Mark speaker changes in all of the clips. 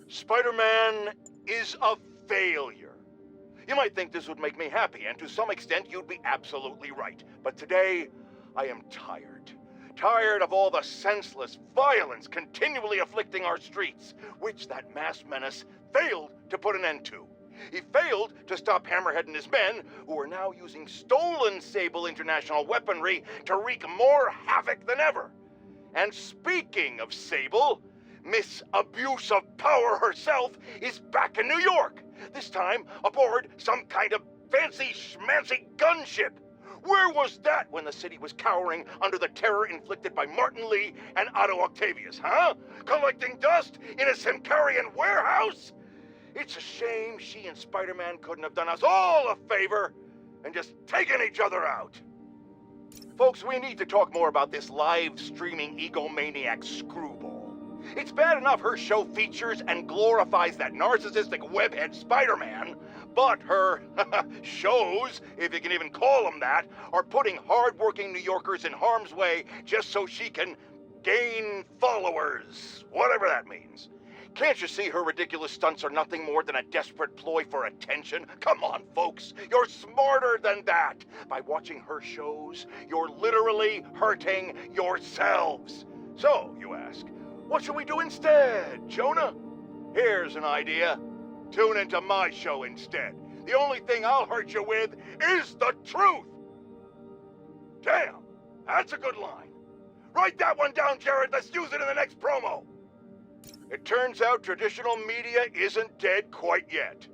Speaker 1: Spider-Man is a failure. You might think this would make me happy, and to some extent you'd be absolutely right. But today, I am tired. Tired of all the senseless violence continually afflicting our streets, which that masked menace failed to put an end to. He failed to stop Hammerhead and his men, who are now using stolen Sable International weaponry to wreak more havoc than ever. And speaking of Sable, Miss Abuse of Power herself is back in New York, this time aboard some kind of fancy schmancy gunship. Where was that when the city was cowering under the terror inflicted by Martin Lee and Otto Octavius, huh? Collecting dust in a Simcarian warehouse? It's a shame she and Spider-Man couldn't have done us all a favor and just taken each other out. Folks, we need to talk more about this live-streaming egomaniac screwball. It's bad enough her show features and glorifies that narcissistic webhead Spider-Man, but her shows, if you can even call them that, are putting hard-working New Yorkers in harm's way just so she can gain followers, whatever that means. Can't you see her ridiculous stunts are nothing more than a desperate ploy for attention? Come on, folks, you're smarter than that. By watching her shows, you're literally hurting yourselves. So, you ask, what should we do instead, Jonah? Here's an idea. Tune into my show instead. The only thing I'll hurt you with is the truth. Damn, that's a good line. Write that one down, Jared. Let's use it in the next promo. It turns out traditional media isn't dead quite yet.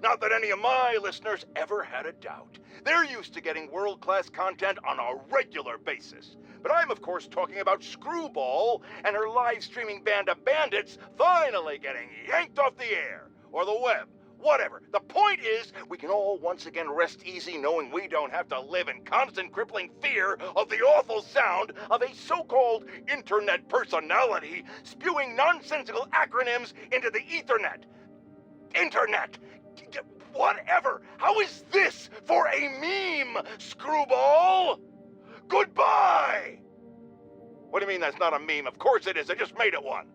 Speaker 1: Not that any of my listeners ever had a doubt. They're used to getting world-class content on a regular basis. But I'm, of course, talking about Screwball and her live-streaming band of bandits finally getting yanked off the air, or the web, whatever. The point is, we can all once again rest easy knowing we don't have to live in constant crippling fear of the awful sound of a so-called internet personality spewing nonsensical acronyms into the Ethernet. Internet. Whatever. How is this for a meme, Screwball? Goodbye! What do you mean that's not a meme? Of course it is. I just made it one.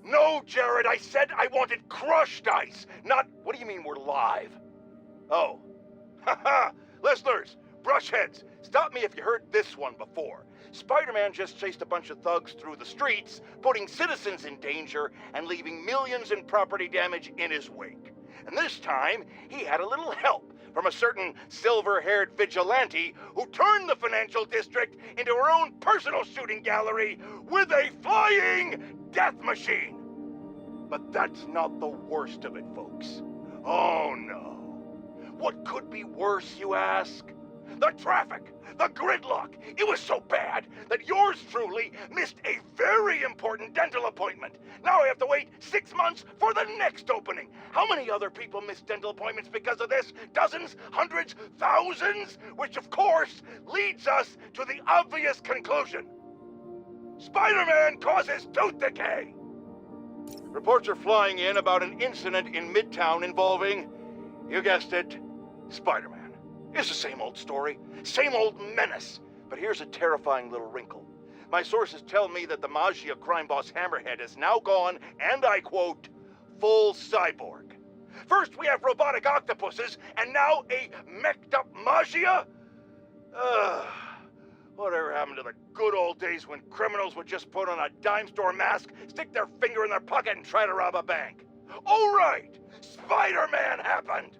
Speaker 1: No, Jared, I said I wanted crushed ice, not... What do you mean we're live? Oh. Haha! Listeners, brushheads, stop me if you heard this one before. Spider-Man just chased a bunch of thugs through the streets, putting citizens in danger and leaving millions in property damage in his wake. And this time, he had a little help from a certain silver-haired vigilante who turned the financial district into her own personal shooting gallery with a flying death machine. But that's not the worst of it, folks. Oh no. What could be worse, you ask? The traffic, the gridlock. It was so bad that yours truly missed a very important dental appointment. Now I have to wait 6 months for the next opening. How many other people missed dental appointments because of this? Dozens? Hundreds? Thousands? Which of course leads us to the obvious conclusion. Spider-Man causes tooth decay. Reports are flying in about an incident in Midtown involving, you guessed it, Spider-Man. It's the same old story, same old menace. But here's a terrifying little wrinkle. My sources tell me that the Maggia crime boss Hammerhead has now gone, and I quote, full cyborg. First we have robotic octopuses, and now a meched-up Maggia? Whatever happened to the good old days when criminals would just put on a dime store mask, stick their finger in their pocket, and try to rob a bank? Oh right, Spider-Man happened!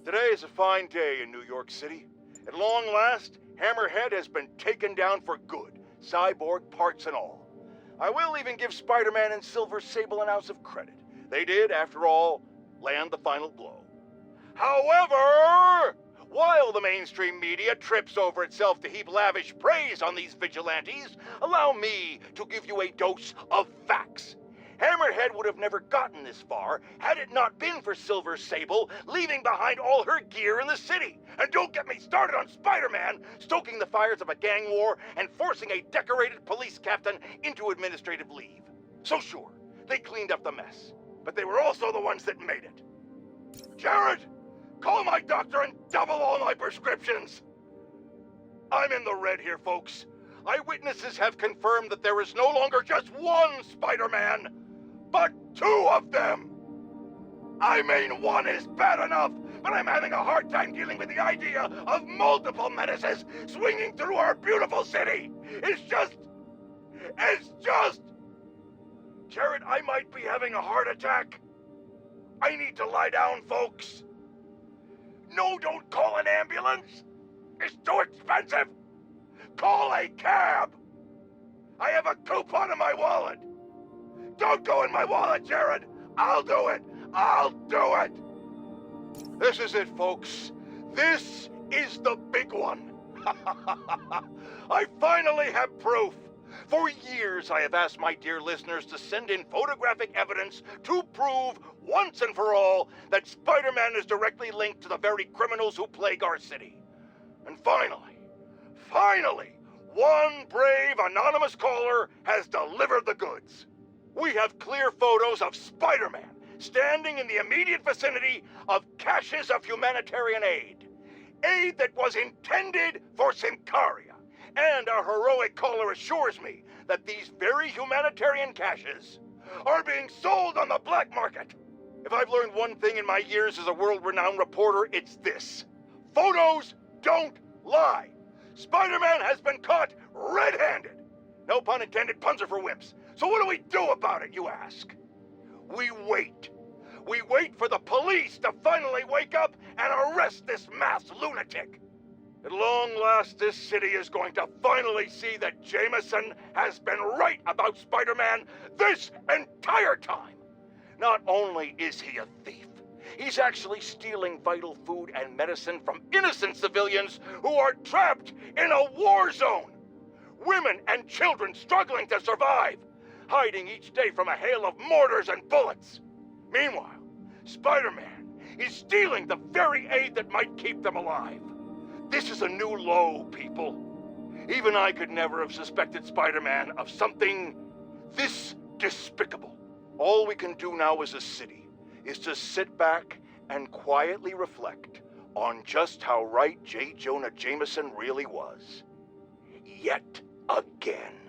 Speaker 1: Today is a fine day in New York City. At long last, Hammerhead has been taken down for good, cyborg parts and all. I will even give Spider-Man and Silver Sable an ounce of credit. They did, after all, land the final blow. However, while the mainstream media trips over itself to heap lavish praise on these vigilantes, allow me to give you a dose of facts. Hammerhead would have never gotten this far had it not been for Silver Sable leaving behind all her gear in the city. And don't get me started on Spider-Man stoking the fires of a gang war and forcing a decorated police captain into administrative leave. So sure, they cleaned up the mess, but they were also the ones that made it. Jared, call my doctor and double all my prescriptions. I'm in the red here, folks. Eyewitnesses have confirmed that there is no longer just one Spider-Man, but 2 of them! I mean, 1 is bad enough, but I'm having a hard time dealing with the idea of multiple menaces swinging through our beautiful city. It's just... Jared, I might be having a heart attack. I need to lie down, folks. No, don't call an ambulance. It's too expensive. Call a cab. I have a coupon in my wallet. Don't go in my wallet, Jared. I'll do it. I'll do it. This is it, folks. This is the big one. I finally have proof. For years, I have asked my dear listeners to send in photographic evidence to prove, once and for all, that Spider-Man is directly linked to the very criminals who plague our city. And finally, one brave anonymous caller has delivered the goods. We have clear photos of Spider-Man standing in the immediate vicinity of caches of humanitarian aid. Aid that was intended for Symkaria. And our heroic caller assures me that these very humanitarian caches are being sold on the black market. If I've learned one thing in my years as a world-renowned reporter, it's this. Photos don't lie. Spider-Man has been caught red-handed. No pun intended, puns are for wimps. So what do we do about it, you ask? We wait. We wait for the police to finally wake up and arrest this mass lunatic. At long last, this city is going to finally see that Jameson has been right about Spider-Man this entire time. Not only is he a thief, he's actually stealing vital food and medicine from innocent civilians who are trapped in a war zone. Women and children struggling to survive, hiding each day from a hail of mortars and bullets. Meanwhile, Spider-Man is stealing the very aid that might keep them alive. This is a new low, people. Even I could never have suspected Spider-Man of something this despicable. All we can do now as a city is to sit back and quietly reflect on just how right J. Jonah Jameson really was. Yet again.